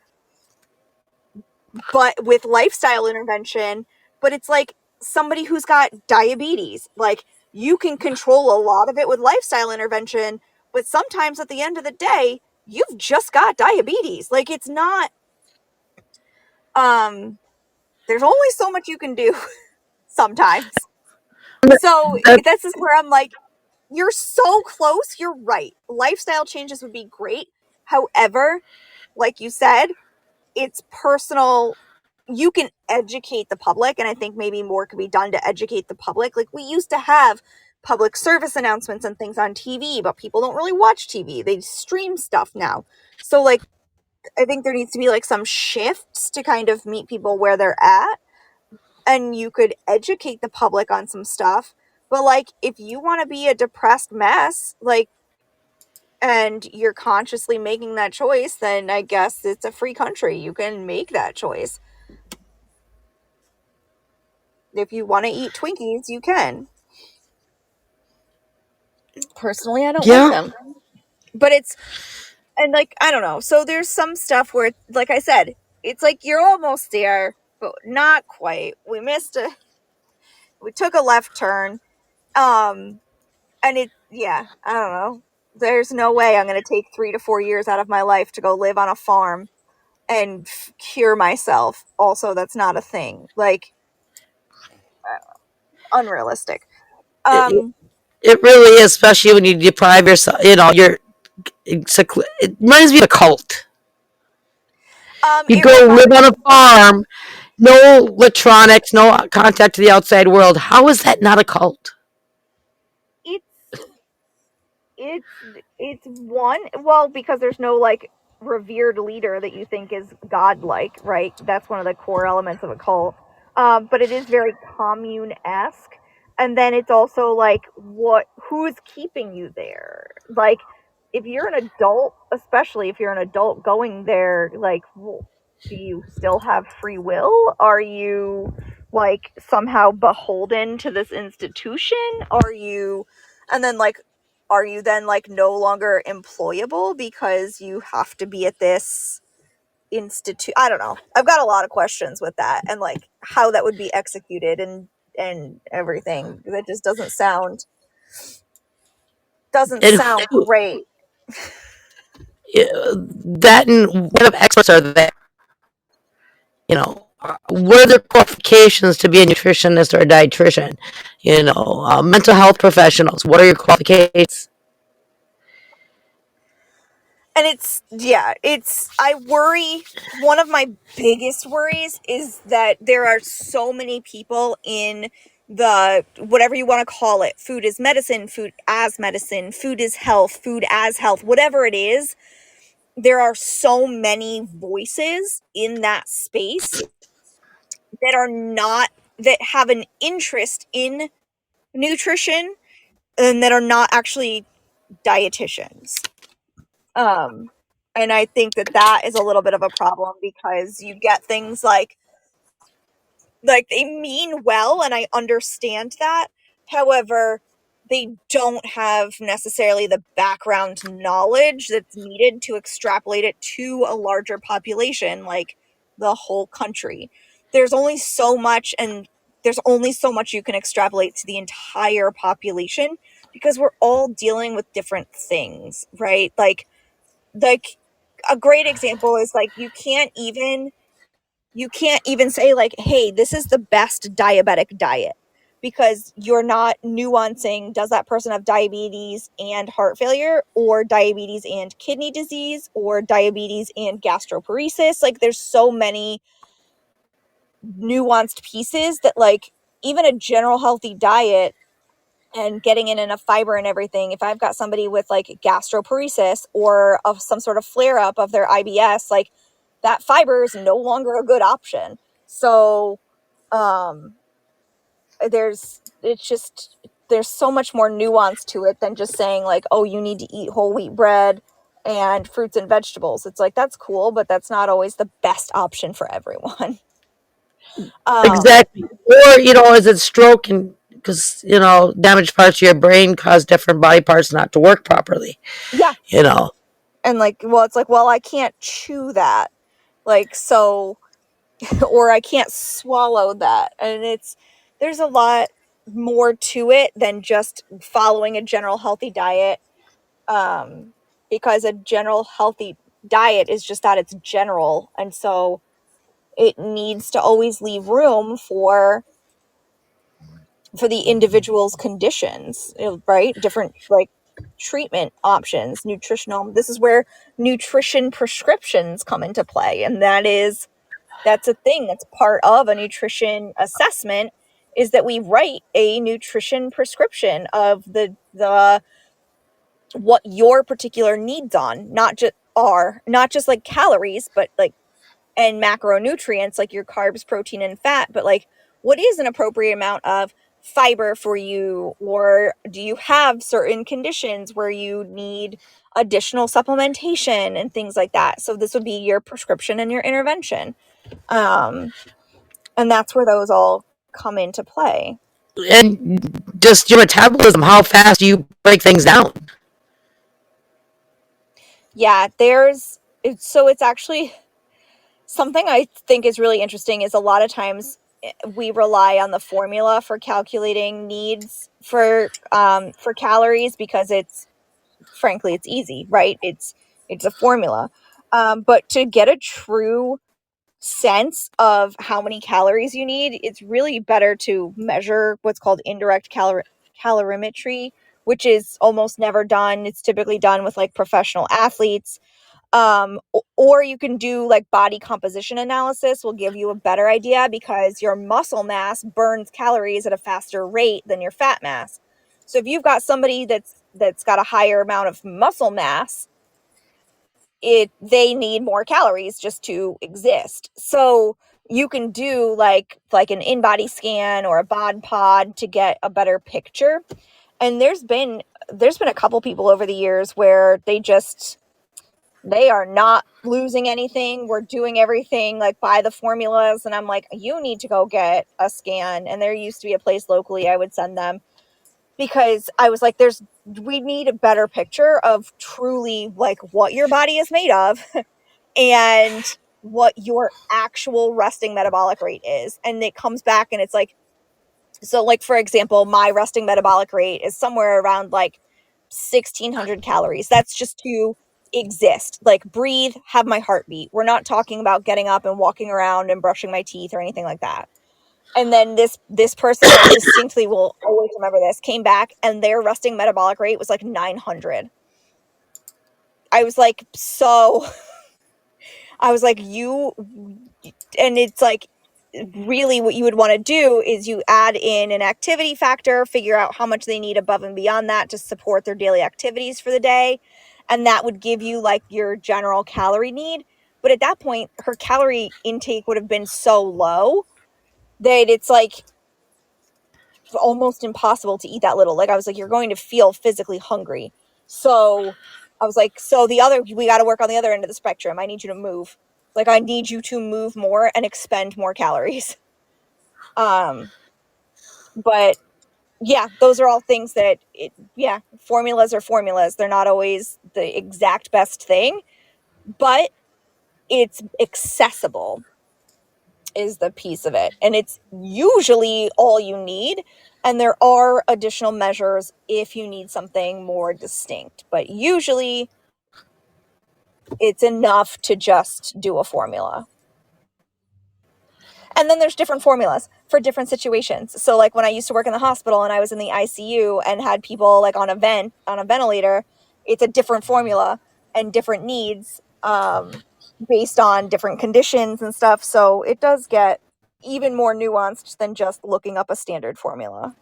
but with lifestyle intervention, but it's like somebody who's got diabetes. Like, you can control a lot of it with lifestyle intervention, but sometimes at the end of the day, you've just got diabetes. Like, it's not um there's only so much you can do sometimes. So this is where I'm like, you're so close. You're right. Lifestyle changes would be great. However, like you said, it's personal. You can educate the public, and I think maybe more could be done to educate the public. Like, we used to have public service announcements and things on TV, but people don't really watch TV. They stream stuff now. So, like, I think there needs to be like some shifts to kind of meet people where they're at, and you could educate the public on some stuff. But like, if you want to be a depressed mess, like, and you're consciously making that choice, then I guess it's a free country. You can make that choice. If you want to eat Twinkies, you can. Personally, I don't like Yeah. them. But and like, I don't know. So there's some stuff where, like I said, it's like you're almost there, but not quite. We took a left turn. Um, and yeah, I don't know. There's no way I'm going to take 3 to 4 years out of my life to go live on a farm and cure myself. Also, that's not a thing. Like, unrealistic. It, Um, it really is, especially when you deprive yourself, it reminds me of a cult. You it go live reminds on a farm, no electronics, no contact to the outside world. How is that not a cult? it's it's one, well, because there's no like revered leader that you think is godlike, right? That's one of the core elements of a cult. But it is very commune-esque. And then it's also like, who's keeping you there? Like, if you're an adult, especially if you're an adult going there, like, well, do you still have free will? Are you like somehow beholden to this institution? Are you, and then like, are you then like no longer employable because you have to be at this institute? I don't know. I've got a lot of questions with that, and like how that would be executed and everything. That just doesn't And sound great. that and what of experts are there? What are their qualifications to be a nutritionist or a dietitian? Mental health professionals. What are your qualifications? And I worry, one of my biggest worries is that there are so many people in the, whatever you want to call it, food is medicine, food as medicine, food is health, food as health, whatever it is. There are so many voices in that space that are not, that have an interest in nutrition and that are not actually dietitians. Um, and I think that is a little bit of a problem, because you get things like they mean well, and I understand that. However, they don't have necessarily the background knowledge that's needed to extrapolate it to a larger population, like the whole country. There's only so much, and there's only so much you can extrapolate to the entire population, because we're all dealing with different things, right? Like a great example is like, you can't even say like, hey, this is the best diabetic diet, because you're not nuancing, does that person have diabetes and heart failure, or diabetes and kidney disease, or diabetes and gastroparesis? Like, there's so many nuanced pieces that, like, even a general healthy diet and getting in enough fiber and everything, if I've got somebody with like gastroparesis or of some sort of flare up of their IBS, like, that fiber is no longer a good option. So um there's so much more nuance to it than just saying like, oh, you need to eat whole wheat bread and fruits and vegetables. It's like, that's cool, but that's not always the best option for everyone. um Exactly. Or, is it stroke and because, damaged parts of your brain cause different body parts not to work properly, yeah, you know. and like, well, it's like, well, I can't chew that, like, so, or I can't swallow that. And there's a lot more to it than just following a general healthy diet. Um, because a general healthy diet is just that, it's general. And so it needs to always leave room for the individual's conditions, right? Different like treatment options, nutritional. This is where nutrition prescriptions come into play. And that's a thing that's part of a nutrition assessment, is that we write a nutrition prescription of the what your particular needs on, not just like calories, but like, and macronutrients like your carbs, protein, and fat, but like, what is an appropriate amount of fiber for you, or do you have certain conditions where you need additional supplementation and things like that. So this would be your prescription and your intervention. um and that's where those all come into play. And just your metabolism, how fast do you break things down? Yeah, it's actually something I think is really interesting, is a lot of times we rely on the formula for calculating needs for calories, because it's, frankly, it's easy, right? It's a formula. But to get a true sense of how many calories you need, it's really better to measure what's called indirect calorimetry, which is almost never done. It's typically done with like professional athletes. Or you can do like body composition analysis, will give you a better idea, because your muscle mass burns calories at a faster rate than your fat mass. So if you've got somebody that's got a higher amount of muscle mass, they need more calories just to exist. So you can do like an in-body scan or a bod pod to get a better picture. And there's been a couple people over the years where they are not losing anything. We're doing everything like by the formulas. And I'm like, you need to go get a scan. And there used to be a place locally I would send them, because I was like, we need a better picture of truly like what your body is made of and what your actual resting metabolic rate is. And it comes back and it's like, so like, for example, my resting metabolic rate is somewhere around like 1600 calories. That's just to exist, like breathe, have my heartbeat. We're not talking about getting up and walking around and brushing my teeth or anything like that. And then this person, I distinctly will always remember this, came back and their resting metabolic rate was like 900. I was like, so I was like, and it's like, really what you would want to do is you add in an activity factor, figure out how much they need above and beyond that to support their daily activities for the day. And that would give you like your general calorie need. But at that point, her calorie intake would have been so low that it's like almost impossible to eat that little. Like I was like, you're going to feel physically hungry. So I was like, so we got to work on the other end of the spectrum. I need you to move. Like I need you to move more and expend more calories. But yeah, those are all things that formulas are formulas. They're not always the exact best thing, but it's accessible is the piece of it. And it's usually all you need. And there are additional measures if you need something more distinct, but usually it's enough to just do a formula. And then there's different formulas for different situations. So like when I used to work in the hospital and I was in the ICU and had people like on a ventilator, it's a different formula and different needs based on different conditions and stuff. So it does get even more nuanced than just looking up a standard formula.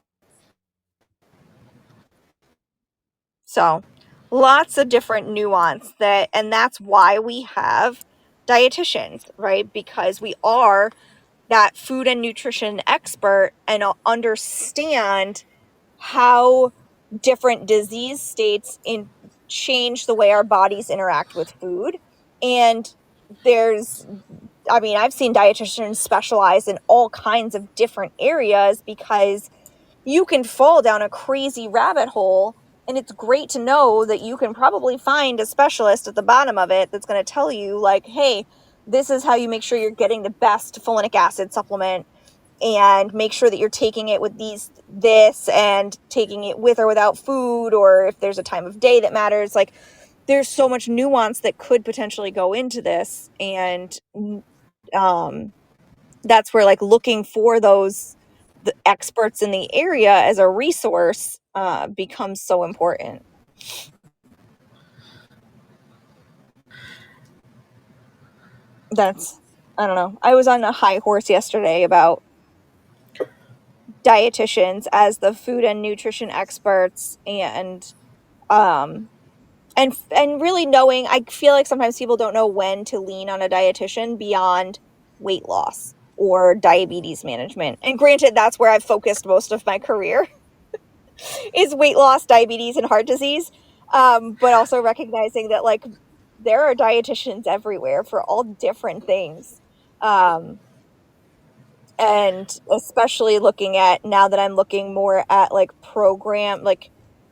So lots of different nuance and that's why we have dietitians, right? Because we are that food and nutrition expert and understand how different disease states change the way our bodies interact with food. And I've seen dietitians specialize in all kinds of different areas because you can fall down a crazy rabbit hole. And it's great to know that you can probably find a specialist at the bottom of it that's going to tell you like, hey, this is how you make sure you're getting the best folinic acid supplement, and make sure that you're taking it with this and taking it with or without food, or if there's a time of day that matters. Like there's so much nuance that could potentially go into this. And that's where like looking for the experts in the area as a resource becomes so important. I don't know. I was on a high horse yesterday about dietitians as the food and nutrition experts, um and really knowing, I feel like sometimes people don't know when to lean on a dietitian beyond weight loss or diabetes management. And granted, that's where I've focused most of my career is weight loss, diabetes, and heart disease. But also recognizing that like there are dietitians everywhere for all different things. And especially looking at, now that I'm looking more at like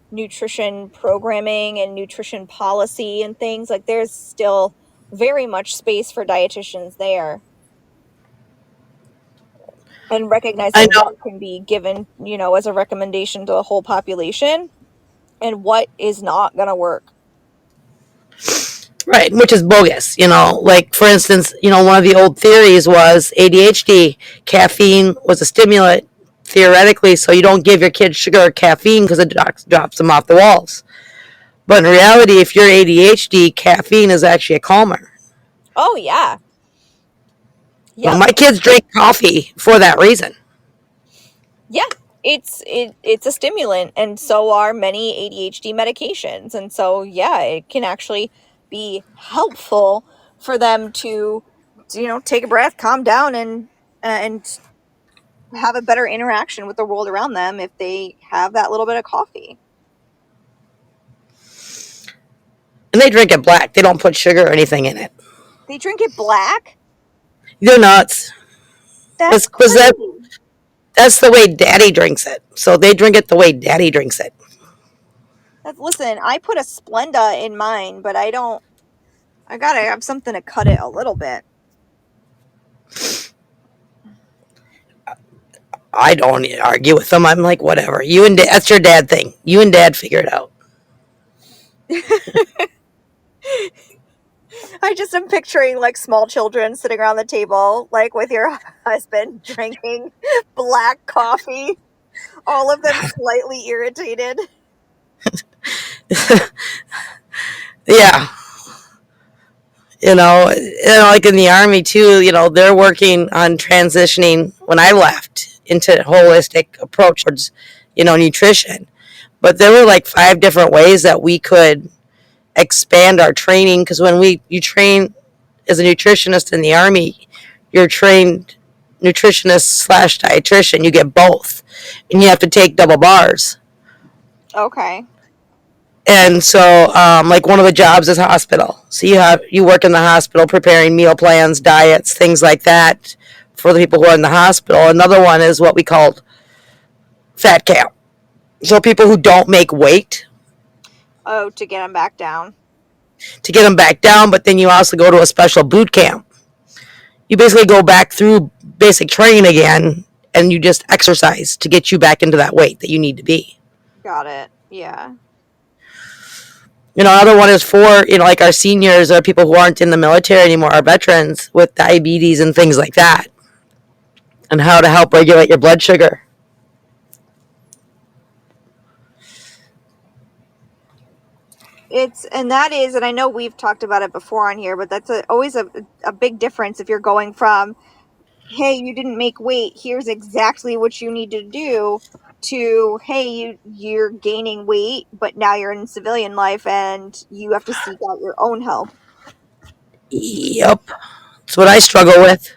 nutrition programming and nutrition policy and things, like there's still very much space for dietitians there. And I recognizing know. what can be given, as a recommendation to the whole population and what is not going to work. Right, which is bogus. Like for instance, one of the old theories was ADHD. Caffeine was a stimulant theoretically, so you don't give your kids sugar or caffeine because it drops them off the walls. But in reality, if you're ADHD, caffeine is actually a calmer. Oh, yeah. Well, Yep. my kids drink coffee for that reason. Yeah. it's a stimulant, and so are many ADHD medications. And so yeah, it can actually be helpful for them to take a breath, calm down, and have a better interaction with the world around them if they have that little bit of coffee. And they drink it black. They don't put sugar or anything in it. They drink it black? They're nuts. That's Because crazy. that's the way daddy drinks it. So they drink it the way daddy drinks it. Listen, I put a Splenda in mine, but I gotta have something to cut it a little bit. I don't argue with them. I'm like, whatever. You and that's your dad thing. You and dad figure it out. I just am picturing like small children sitting around the table, like with your husband drinking black coffee, all of them slightly irritated. Yeah. Like in the army too, they're working on transitioning when I left into a holistic approach towards, nutrition. But there were like 5 different ways that we could expand our training because when you train as a nutritionist in the army, you're trained nutritionist slash dietitian. You get both, and you have to take double bars. Okay. And so, like one of the jobs is hospital. So you work in the hospital preparing meal plans, diets, things like that for the people who are in the hospital. Another one is what we call fat camp. So people who don't make weight, Oh, to get them back down. to get them back down. But then you also go to a special boot camp. You basically go back through basic training again, and you just exercise to get you back into that weight that you need to be. Got it. Yeah. Another one is for, like our seniors or people who aren't in the military anymore, our veterans with diabetes and things like that, and how to help regulate your blood sugar. And I know we've talked about it before on here, but that's always a big difference if you're going from, hey, you didn't make weight, here's exactly what you need to do, to, hey, you're gaining weight, but now you're in civilian life and you have to seek out your own help. Yep. That's what I struggle with.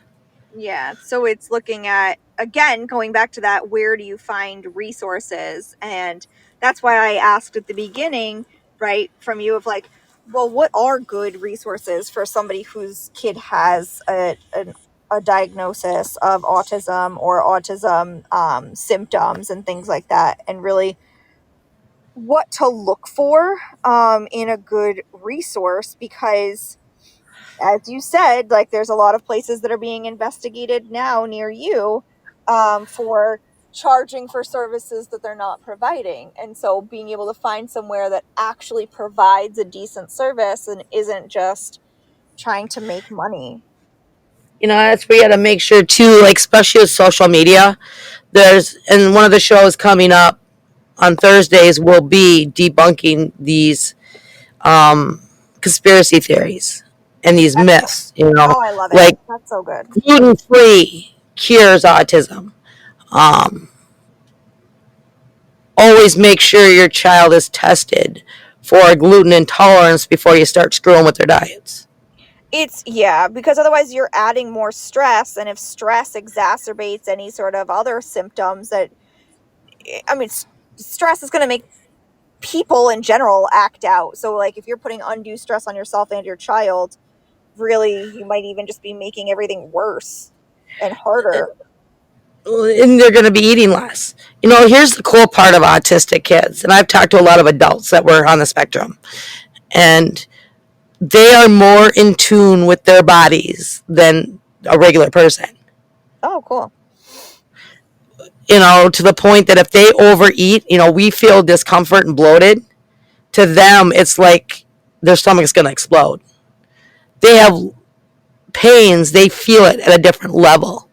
Yeah, so it's looking at, again, going back to that, where do you find resources? And that's why I asked at the beginning, right, from you, of like, well, what are good resources for somebody whose kid has a diagnosis of autism or autism symptoms and things like that, and really what to look for in a good resource? Because as you said, like there's a lot of places that are being investigated now near you for charging for services that they're not providing. And so being able to find somewhere that actually provides a decent service and isn't just trying to make money. That's where you got to make sure too, like especially with social media. And one of the shows coming up on Thursdays will be debunking these conspiracy theories and these myths. Oh, I love it. Like That's so good. gluten free cures autism. Um, Always make sure your child is tested for gluten intolerance before you start screwing with their diets. Yeah, because otherwise you're adding more stress, and if stress exacerbates any sort of other symptoms stress is going to make people in general act out. So like if you're putting undue stress on yourself and your child, really you might even just be making everything worse and harder. And they're going to be eating less. Here's the cool part of autistic kids, and I've talked to a lot of adults that were on the spectrum, and they are more in tune with their bodies than a regular person. Oh, cool. To the point that if they overeat, we feel discomfort and bloated. To them, it's like their stomach's going to explode. They have pains, they feel it at a different level.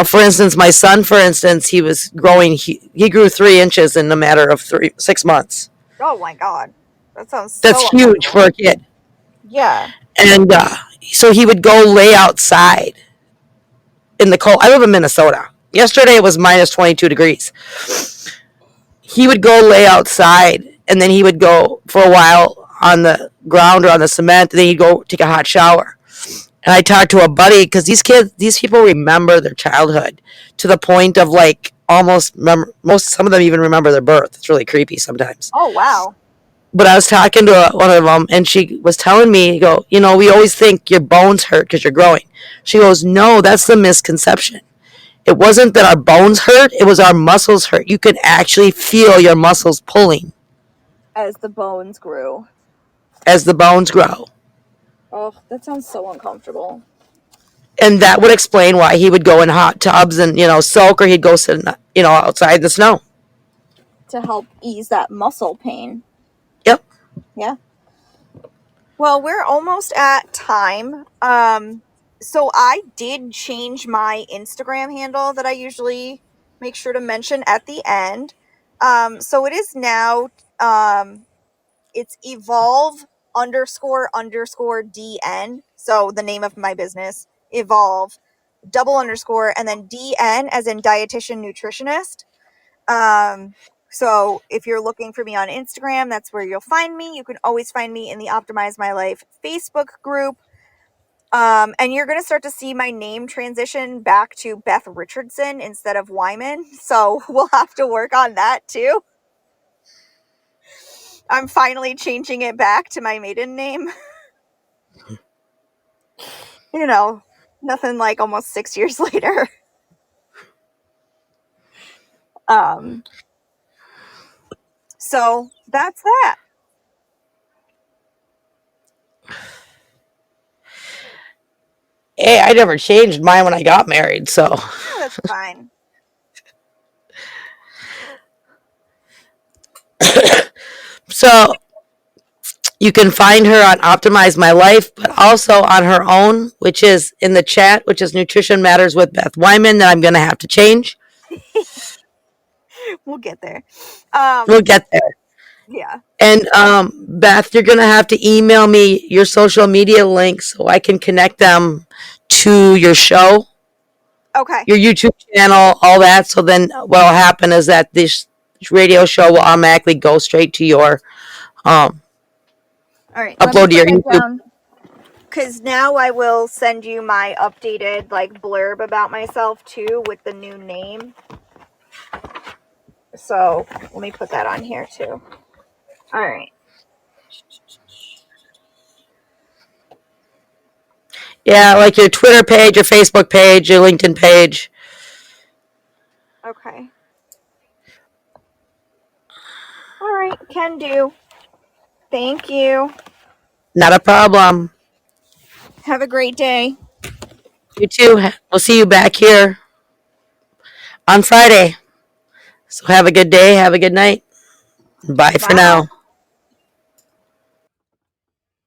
For instance, my son, he was growing, he grew 3 inches in a matter of 6 months. Oh my God. That sounds That's so huge for a kid. Yeah. And so he would go lay outside in the cold. I live in Minnesota. Yesterday it was minus 22 degrees. He would go lay outside, and then he would go for a while on the ground or on the cement, and then he'd go take a hot shower. And I talked to a buddy because these people remember their childhood to the point of like almost some of them even remember their birth. It's really creepy sometimes. Oh, wow. But I was talking to one of them, and she was telling me, we always think your bones hurt because you're growing. She goes, no, that's the misconception. It wasn't that our bones hurt, it was our muscles hurt. You could actually feel your muscles pulling As the bones grew. as the bones grow. Oh, that sounds so uncomfortable. And that would explain why he would go in hot tubs and, soak, or he'd go sit, outside in the snow. To help ease that muscle pain. Yep. Yeah. Well, we're almost at time. So I did change my Instagram handle that I usually make sure to mention at the end. So it is now, it's evolve __ DN. So the name of my business, evolve __ and then DN as in dietitian nutritionist. So if you're looking for me on Instagram, that's where you'll find me. You can always find me in the Optimize My Life Facebook group. And you're going to start to see my name transition back to Beth Richardson instead of Wyman. So we'll have to work on that too. I'm finally changing it back to my maiden name. Nothing like almost 6 years later. So that's that. Hey, I never changed mine when I got married, so. Yeah, that's fine. So you can find her on Optimize My Life, but also on her own, which is in the chat, which is Nutrition Matters with Beth Wyman, that I'm going to have to change. We'll get there. We'll get there. Yeah. And Beth, you're going to have to email me your social media links so I can connect them to your show. Okay. Your YouTube channel, all that. So then what will happen is that this radio show will automatically go straight to your all right. upload to your YouTube. Because now I will send you my updated blurb about myself too with the new name. So let me put that on here too. All right. Yeah, like your Twitter page, your Facebook page, your LinkedIn page. Okay. All right, can do. Thank you. Not a problem. Have a great day. You too. We'll see you back here on Friday. So have a good day. Have a good night. Bye for now.